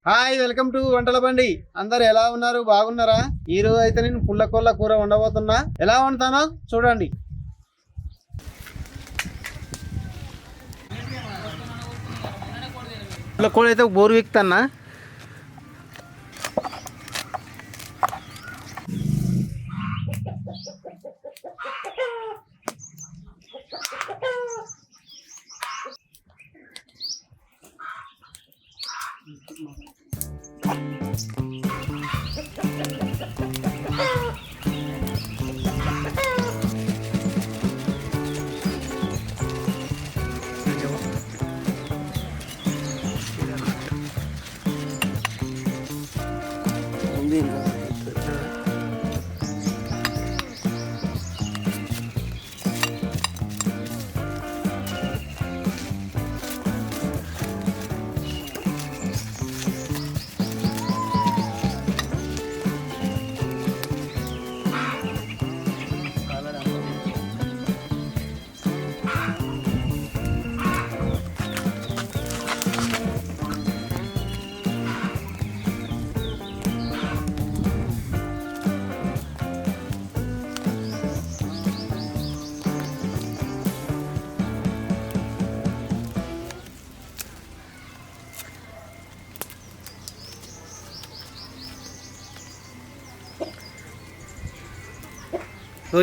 Hi, welcome to వంటల బండి. అందరు ఎలా ఉన్నారు? బాగున్నారా? ఈ రోజు అయితే నేను పుల్లకొల్ల కూర వండబోతున్నా. ఎలా వండుతానో చూడండి. పుల్లకూర అయితే బోరు విక్తన్నా.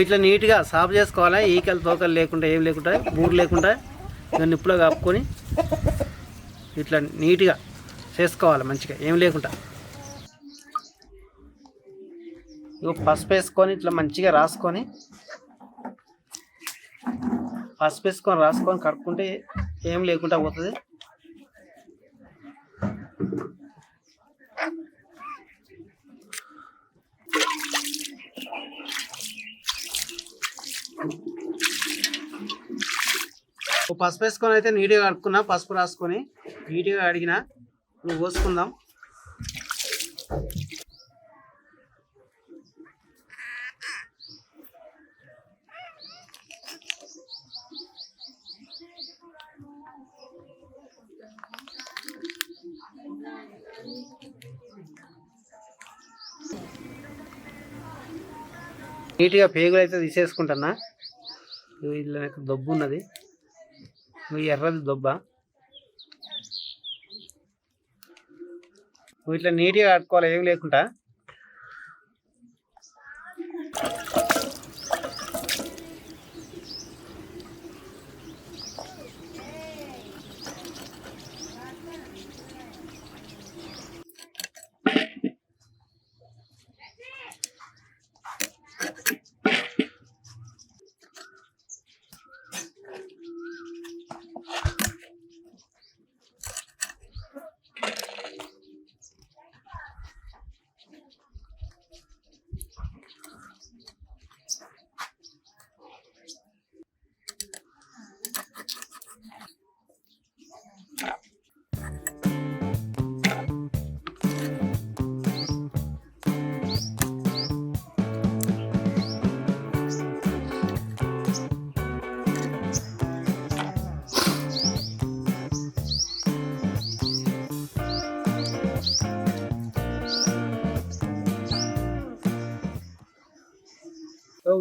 ఇట్లా నీట్గా సాఫ్ చేసుకోవాలి. ఈకలు తోకలు లేకుండా ఏం లేకుండా బూరు లేకుండా నిప్పులో కప్పుకొని ఇట్లా నీట్గా చేసుకోవాలి. మంచిగా ఏం లేకుండా పసుపు వేసుకొని ఇట్లా మంచిగా రాసుకొని రాసుకొని కడుక్కుంటే ఏం లేకుండా పోతుంది. పసుపు వేసుకొని అయితే నీట్గా కడుక్కున్నా. పసుపు రాసుకొని నీట్గా అడిగిన నువ్వు పోసుకుందాం. నీట్గా పేగులు అయితే తీసేసుకుంటున్నా. ఇలా దొబ్బు ఉన్నది, ఎర్రది దొబ్బ. ఇట్లా నీట్గా కట్టుకోవాలి ఏమి లేకుండా.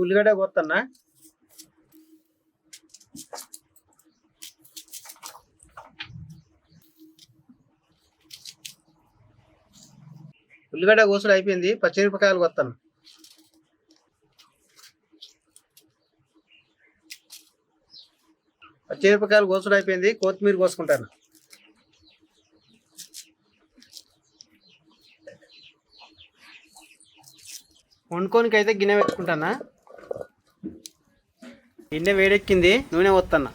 ఉల్లిగడ్డ కోస్తున్నా. ఉల్లిగడ్డ కోసుడు అయిపోయింది. పచ్చిమిరపకాయలు కోస్తాను. పచ్చిమిరపకాయలు కోసుడు అయిపోయింది. కొత్తిమీర కోసుకుంటాను. వండుకోనికి అయితే గిన్నె పెట్టుకుంటానా. గిన్నె వేడెక్కింది, నూనె పోస్తున్నా.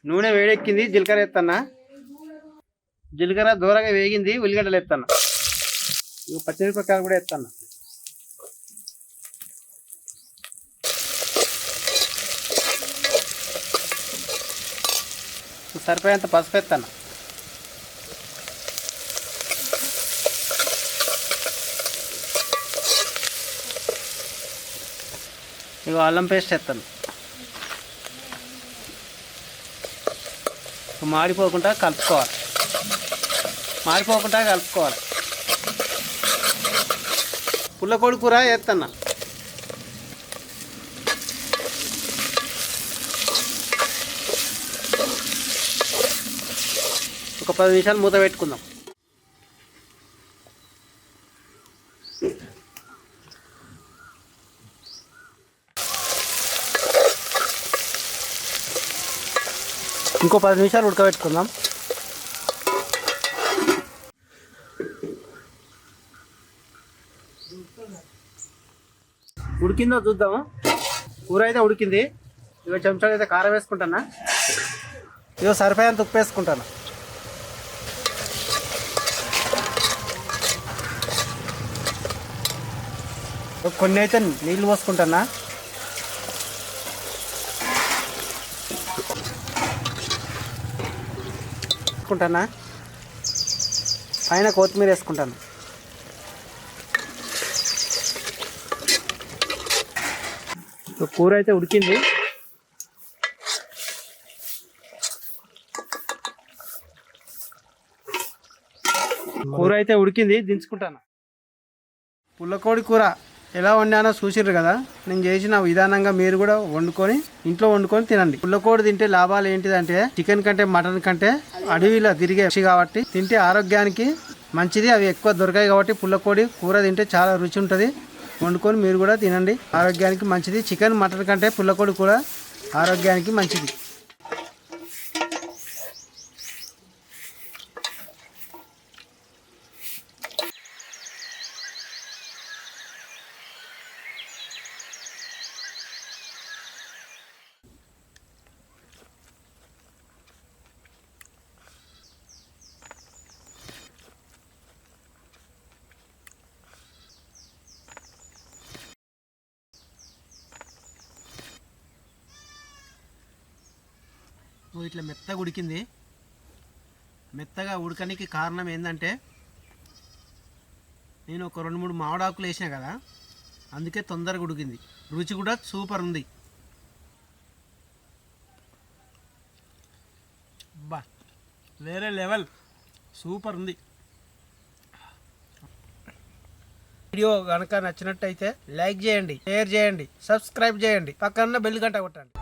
నూనె వేడెక్కింది, జీలకర్ర ఎత్తన్నా. జీలకర్ర దూరగా వేగింది, ఉల్లిగడ్డలు ఎత్తన్నా. ఇవి పచ్చిమిరపకాయలు కూడా ఎత్తన్నా. సరిపోయేంత పసుపు ఎత్తన్నా. ఇక అల్లం పేస్ట్ ఎత్తాను. మాడిపోకుండా కలుపుకోవాలి. మాడిపోకుండా కలుపుకోవాలి. పుల్లకోడి కూర వేస్తున్నా. ఒక 10 నిమిషాలు మూత పెట్టుకుందాం. ఇంకో 10 నిమిషాలు ఉడకబెట్టుకుందాం. ఉడికిందో చూద్దాము. కూర అయితే ఉడికింది. ఇక చెంచాలు అయితే కారం వేసుకుంటానా. ఇక సరిపోయేంత ఉప్పు వేసుకుంటాను. కొన్ని అయితే నీళ్ళు పోసుకుంటానా. పైన కొత్తిమీర వేసుకుంటాను. కూర అయితే ఉడికింది. దించుకుంటాను. పుల్లకోడి కూర ఎలా వండానో చూసిర్రు కదా. నేను చేసిన విధానంగా మీరు కూడా ఇంట్లో వండుకొని తినండి. పుల్లకోడి తింటే లాభాలు ఏంటిదంటే చికెన్ కంటే మటన్ కంటే అడవిలో తిరిగే పక్షి కాబట్టి తింటే ఆరోగ్యానికి మంచిది. అవి ఎక్కువ దొరకాయి కాబట్టి పుల్లకోడి కూర తింటే చాలా రుచి ఉంటుంది. వండుకొని మీరు కూడా తినండి, ఆరోగ్యానికి మంచిది. చికెన్ మటన్ కంటే పుల్లకోడి కూర ఆరోగ్యానికి మంచిది. ఇట్లా మెత్తగా ఉడికింది. మెత్తగా ఉడకనికి కారణం ఏంటంటే నేను ఒక 2-3 మామిడాకులు వేసినా కదా, అందుకే తొందరగా ఉడికింది. రుచి కూడా సూపర్ ఉంది. బా వేరే లెవెల్, సూపర్ ఉంది. వీడియో కనుక నచ్చినట్టయితే లైక్ చేయండి, షేర్ చేయండి, సబ్స్క్రైబ్ చేయండి, పక్కన బెల్ గంట కొట్టండి.